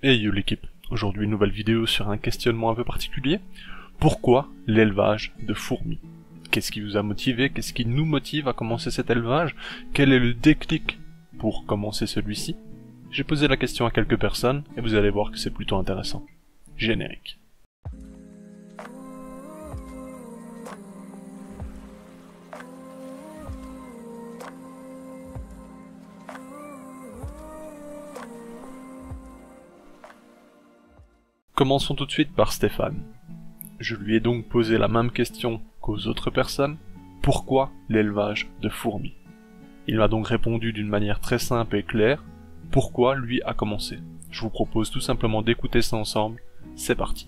Hey yo l'équipe, aujourd'hui une nouvelle vidéo sur un questionnement un peu particulier. Pourquoi l'élevage de fourmis? Qu'est-ce qui vous a motivé? Qu'est-ce qui nous motive à commencer cet élevage? Quel est le déclic pour commencer celui-ci? J'ai posé la question à quelques personnes et vous allez voir que c'est plutôt intéressant. Générique. Commençons tout de suite par Stéphane. Je lui ai donc posé la même question qu'aux autres personnes. Pourquoi l'élevage de fourmis? Il m'a donc répondu d'une manière très simple et claire. Pourquoi lui a commencé? Je vous propose tout simplement d'écouter ça ensemble. C'est parti.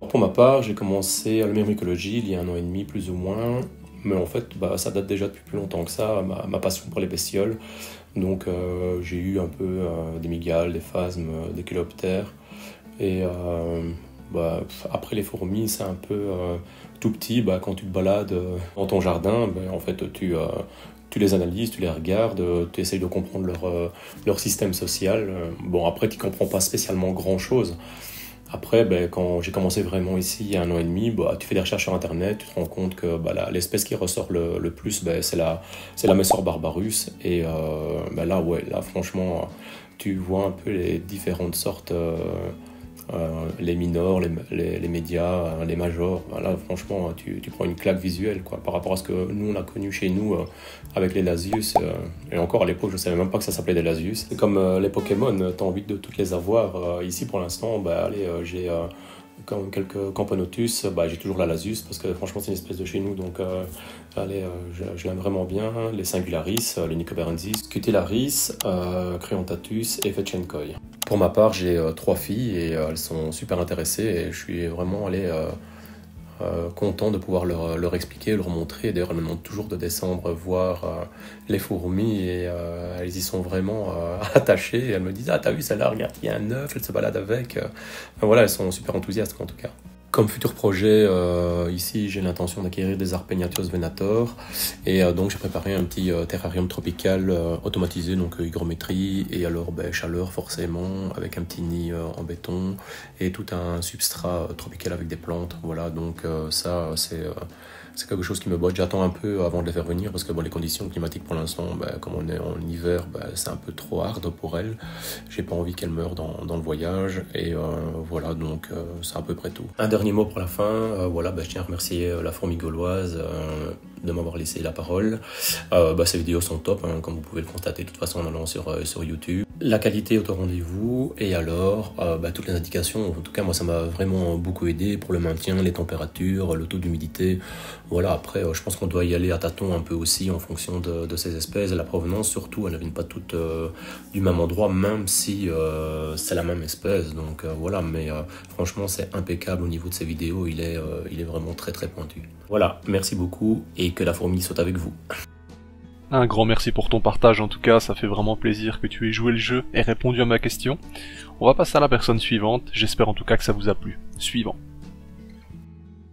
Pour ma part, j'ai commencé à la myrmécologie il y a 1 an et demi plus ou moins. Mais en fait, ça date déjà depuis plus longtemps que ça, ma passion pour les bestioles. Donc j'ai eu un peu des mygales, des phasmes, des chéloptères. Et après les fourmis, c'est un peu tout petit. Quand tu te balades dans ton jardin, en fait, tu les analyses, tu les regardes, tu essayes de comprendre leur système social. Bon, après, tu ne comprends pas spécialement grand-chose. Après, quand j'ai commencé vraiment ici, il y a 1 an et demi, tu fais des recherches sur Internet, tu te rends compte que l'espèce qui ressort le plus, c'est la Messor barbarus. Et là, franchement, tu vois un peu les différentes sortes, les minors, les médias, les majors. Là, franchement, tu prends une claque visuelle quoi, par rapport à ce que nous, on a connu chez nous avec les Lasius. Et encore, à l'époque, je ne savais même pas que ça s'appelait des Lasius. C'est comme les Pokémon, tu as envie de toutes les avoir. Ici, pour l'instant, j'ai quelques Camponotus. J'ai toujours la Lasius, parce que franchement, c'est une espèce de chez nous. Donc, je l'aime vraiment bien. Les Singularis, les Nicobarensis, Cutillaris, Creontatus et Fetchenkoi. Pour ma part, j'ai 3 filles et elles sont super intéressées et je suis vraiment content de pouvoir leur expliquer, leur montrer. D'ailleurs, elles me demandent toujours de descendre voir les fourmis et elles y sont vraiment attachées. Et elles me disent « Ah, t'as vu celle-là, regarde, il y a un œuf, elle se balade avec. » Voilà, elles sont super enthousiastes en tout cas. Comme futur projet, ici j'ai l'intention d'acquérir des Arpegnathos venator et donc j'ai préparé un petit terrarium tropical automatisé, donc hygrométrie et alors chaleur forcément, avec un petit nid en béton et tout un substrat tropical avec des plantes. Voilà, donc ça c'est quelque chose qui me botte. J'attends un peu avant de les faire venir parce que les conditions climatiques pour l'instant, comme on est en hiver, c'est un peu trop hard pour elles. J'ai pas envie qu'elles meurent dans le voyage et voilà, donc c'est à peu près tout. Un dernier mot pour la fin, je tiens à remercier la fourmi gauloise de m'avoir laissé la parole. Ces vidéos sont top, comme vous pouvez le constater de toute façon en allant sur YouTube. La qualité est au rendez-vous et alors toutes les indications, en tout cas moi ça m'a vraiment beaucoup aidé pour le maintien, les températures, le taux d'humidité. Voilà, après je pense qu'on doit y aller à tâtons un peu aussi en fonction de ces espèces et la provenance surtout, elles ne viennent pas toutes du même endroit même si c'est la même espèce. Donc voilà, mais franchement c'est impeccable au niveau de ces vidéos, il est vraiment très très pointu. Voilà, merci beaucoup et que la fourmi soit avec vous. Un grand merci pour ton partage en tout cas, ça fait vraiment plaisir que tu aies joué le jeu et répondu à ma question. On va passer à la personne suivante, j'espère en tout cas que ça vous a plu. Suivant.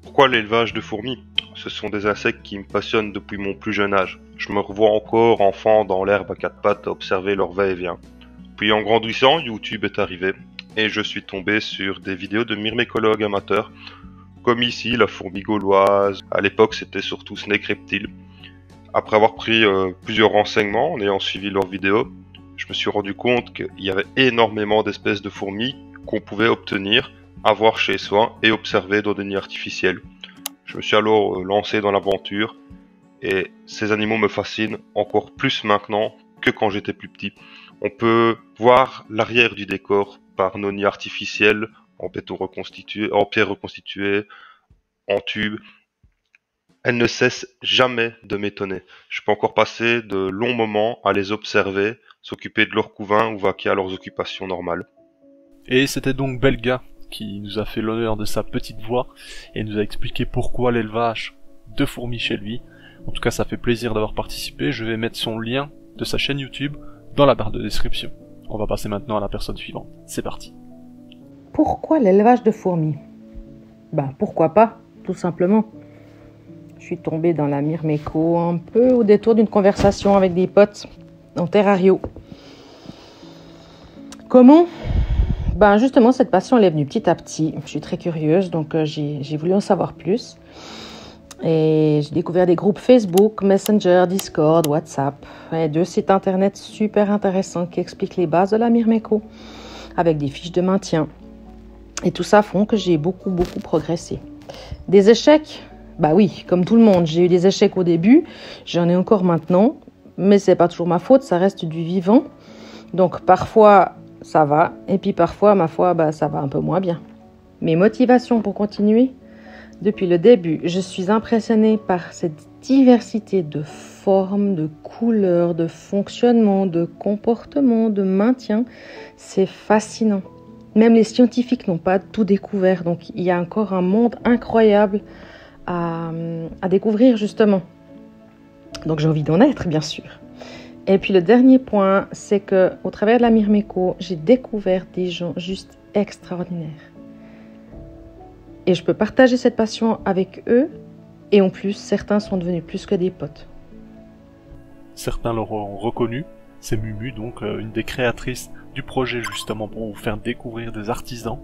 Pourquoi l'élevage de fourmis? Ce sont des insectes qui me passionnent depuis mon plus jeune âge. Je me revois encore enfant dans l'herbe à 4 pattes à observer leur va-et-vient. Puis en grandissant, YouTube est arrivé et je suis tombé sur des vidéos de myrmécologues amateurs, comme ici la fourmi gauloise. À l'époque c'était surtout Snake Reptile. Après avoir pris plusieurs renseignements en ayant suivi leurs vidéos, je me suis rendu compte qu'il y avait énormément d'espèces de fourmis qu'on pouvait obtenir, avoir chez soi et observer dans des nids artificiels. Je me suis alors lancé dans l'aventure et ces animaux me fascinent encore plus maintenant que quand j'étais plus petit. On peut voir l'arrière du décor par nos nids artificiels en béton reconstitué, en pierre reconstituée, en tube. Elles ne cessent jamais de m'étonner. Je peux encore passer de longs moments à les observer, s'occuper de leur couvain ou vaquer à leurs occupations normales. Et c'était donc Belga qui nous a fait l'honneur de sa petite voix et nous a expliqué pourquoi l'élevage de fourmis chez lui. En tout cas, ça fait plaisir d'avoir participé. Je vais mettre son lien de sa chaîne YouTube dans la barre de description. On va passer maintenant à la personne suivante. C'est parti. Pourquoi l'élevage de fourmis? Pourquoi pas, tout simplement. Je suis tombée dans la myrméco un peu au détour d'une conversation avec des potes en terrario. Comment? Ben justement, cette passion, elle est venue petit à petit. Je suis très curieuse, donc j'ai voulu en savoir plus. Et j'ai découvert des groupes Facebook, Messenger, Discord, WhatsApp, et 2 sites internet super intéressants qui expliquent les bases de la Myrmeco, avec des fiches de maintien. Et tout ça font que j'ai beaucoup progressé. Des échecs? Bah oui, comme tout le monde, j'ai eu des échecs au début, j'en ai encore maintenant, mais c'est pas toujours ma faute, ça reste du vivant. Donc parfois ça va, et puis parfois, ma foi, bah, ça va un peu moins bien. Mes motivations pour continuer? Depuis le début, je suis impressionnée par cette diversité de formes, de couleurs, de fonctionnement, de comportement, de maintien. C'est fascinant. Même les scientifiques n'ont pas tout découvert, donc il y a encore un monde incroyable à découvrir justement. Donc j'ai envie d'en être, bien sûr. Et puis le dernier point, c'est que au travers de la Myrmeco, j'ai découvert des gens juste extraordinaires. Et je peux partager cette passion avec eux. Et en plus, certains sont devenus plus que des potes. Certains l'auront reconnu, c'est Mumu, donc une des créatrices du projet justement pour vous faire découvrir des artisans.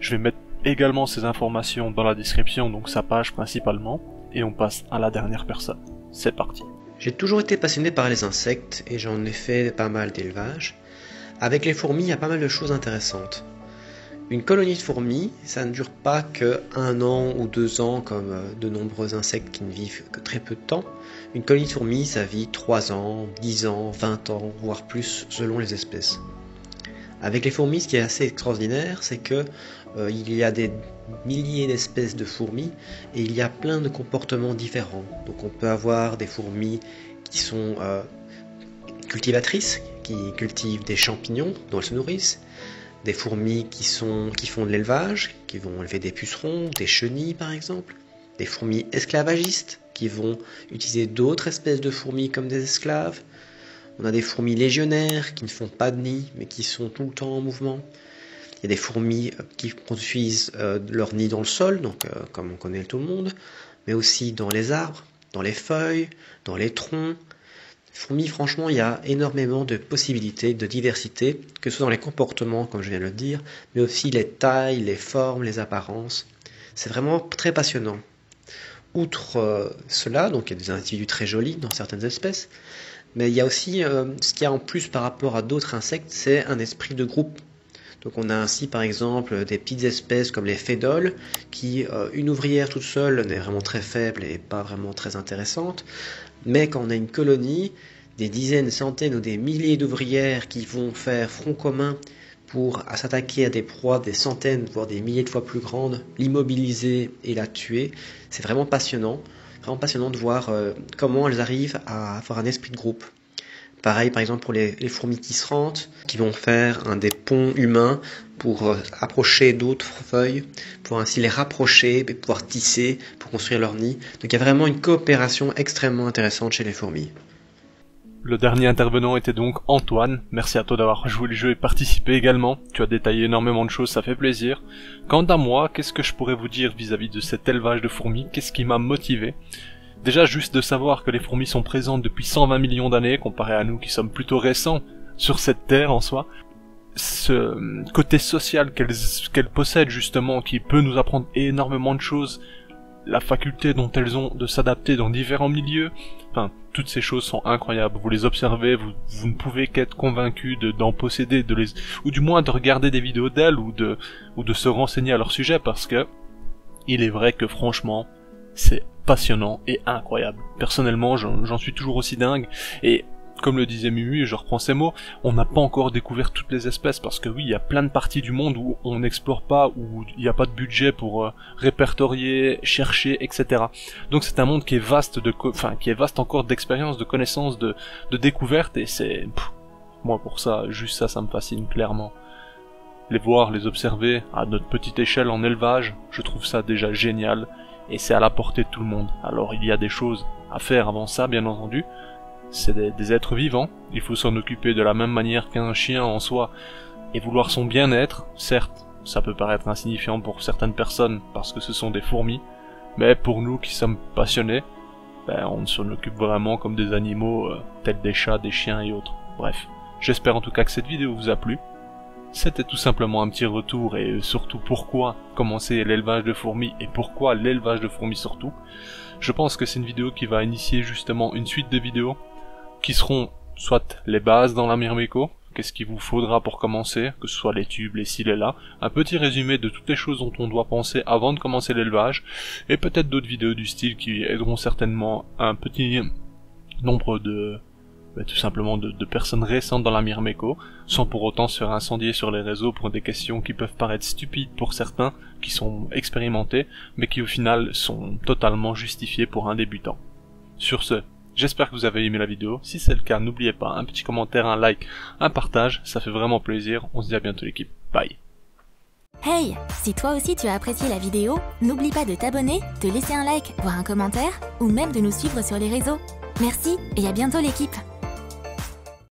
Je vais mettre également ces informations dans la description, donc sa page principalement. Et on passe à la dernière personne. C'est parti. J'ai toujours été passionné par les insectes et j'en ai fait pas mal d'élevage. Avec les fourmis, il y a pas mal de choses intéressantes. Une colonie de fourmis, ça ne dure pas que 1 an ou 2 ans comme de nombreux insectes qui ne vivent que très peu de temps. Une colonie de fourmis, ça vit 3 ans, 10 ans, 20 ans, voire plus selon les espèces. Avec les fourmis, ce qui est assez extraordinaire, c'est que il y a des milliers d'espèces de fourmis et il y a plein de comportements différents. Donc on peut avoir des fourmis qui sont cultivatrices, qui cultivent des champignons dont elles se nourrissent, des fourmis qui font de l'élevage, qui vont élever des pucerons, des chenilles par exemple, des fourmis esclavagistes qui vont utiliser d'autres espèces de fourmis comme des esclaves. On a des fourmis légionnaires qui ne font pas de nid mais qui sont tout le temps en mouvement. Il y a des fourmis qui construisent leur nid dans le sol, donc comme on connaît tout le monde, mais aussi dans les arbres, dans les feuilles, dans les troncs. Fourmis, franchement, il y a énormément de possibilités, de diversité, que ce soit dans les comportements, comme je viens de le dire, mais aussi les tailles, les formes, les apparences. C'est vraiment très passionnant. Outre cela, donc il y a des individus très jolis dans certaines espèces, mais il y a aussi ce qu'il y a en plus par rapport à d'autres insectes, c'est un esprit de groupe. Donc on a ainsi par exemple des petites espèces comme les fédoles, qui une ouvrière toute seule n'est vraiment très faible et pas vraiment très intéressante, mais quand on a une colonie, des dizaines, des centaines ou des milliers d'ouvrières qui vont faire front commun pour s'attaquer à des proies des centaines, voire des milliers de fois plus grandes, l'immobiliser et la tuer, c'est vraiment passionnant de voir comment elles arrivent à avoir un esprit de groupe. Pareil par exemple pour les fourmis tisserantes qui vont faire des ponts humains pour approcher d'autres feuilles, pour ainsi les rapprocher et pouvoir tisser pour construire leur nid. Donc il y a vraiment une coopération extrêmement intéressante chez les fourmis. Le dernier intervenant était donc Antoine. Merci à toi d'avoir joué le jeu et participé également. Tu as détaillé énormément de choses, ça fait plaisir. Quant à moi, qu'est-ce que je pourrais vous dire vis-à-vis de cet élevage de fourmis? Qu'est-ce qui m'a motivé? Déjà juste de savoir que les fourmis sont présentes depuis 120 millions d'années, comparé à nous qui sommes plutôt récents sur cette terre en soi. Ce côté social qu'elles possèdent justement, qui peut nous apprendre énormément de choses, la faculté dont elles ont de s'adapter dans différents milieux, enfin, toutes ces choses sont incroyables. Vous les observez, vous ne pouvez qu'être convaincu d'en posséder, ou du moins de regarder des vidéos d'elles, ou de se renseigner à leur sujet, parce que il est vrai que franchement, c'est passionnant et incroyable. Personnellement, j'en suis toujours aussi dingue, et comme le disait Mumu, et je reprends ses mots, on n'a pas encore découvert toutes les espèces, parce que oui, il y a plein de parties du monde où on n'explore pas, où il n'y a pas de budget pour répertorier, chercher, etc. Donc c'est un monde qui est vaste qui est vaste encore d'expérience, de connaissances, de découvertes, et c'est... moi pour ça, juste ça me fascine clairement. Les voir, les observer, à notre petite échelle en élevage, je trouve ça déjà génial, et c'est à la portée de tout le monde. Alors il y a des choses à faire avant ça, bien entendu. C'est des êtres vivants, il faut s'en occuper de la même manière qu'un chien en soi, et vouloir son bien-être. Certes, ça peut paraître insignifiant pour certaines personnes, parce que ce sont des fourmis, mais pour nous qui sommes passionnés, on s'en occupe vraiment comme des animaux, tels des chats, des chiens et autres. Bref, j'espère en tout cas que cette vidéo vous a plu. C'était tout simplement un petit retour et surtout pourquoi commencer l'élevage de fourmis et pourquoi l'élevage de fourmis surtout. Je pense que c'est une vidéo qui va initier justement une suite de vidéos qui seront soit les bases dans la Myrmeco, qu'est-ce qu'il vous faudra pour commencer, que ce soit les tubes, les cils et là, un petit résumé de toutes les choses dont on doit penser avant de commencer l'élevage, et peut-être d'autres vidéos du style qui aideront certainement un petit nombre de tout simplement de personnes récentes dans la Myrmeco, sans pour autant se faire incendier sur les réseaux pour des questions qui peuvent paraître stupides pour certains qui sont expérimentés, mais qui au final sont totalement justifiées pour un débutant. Sur ce, j'espère que vous avez aimé la vidéo. Si c'est le cas, n'oubliez pas un petit commentaire, un like, un partage, ça fait vraiment plaisir. On se dit à bientôt l'équipe. Bye. Hey, si toi aussi tu as apprécié la vidéo, n'oublie pas de t'abonner, de laisser un like, voire un commentaire, ou même de nous suivre sur les réseaux. Merci et à bientôt l'équipe.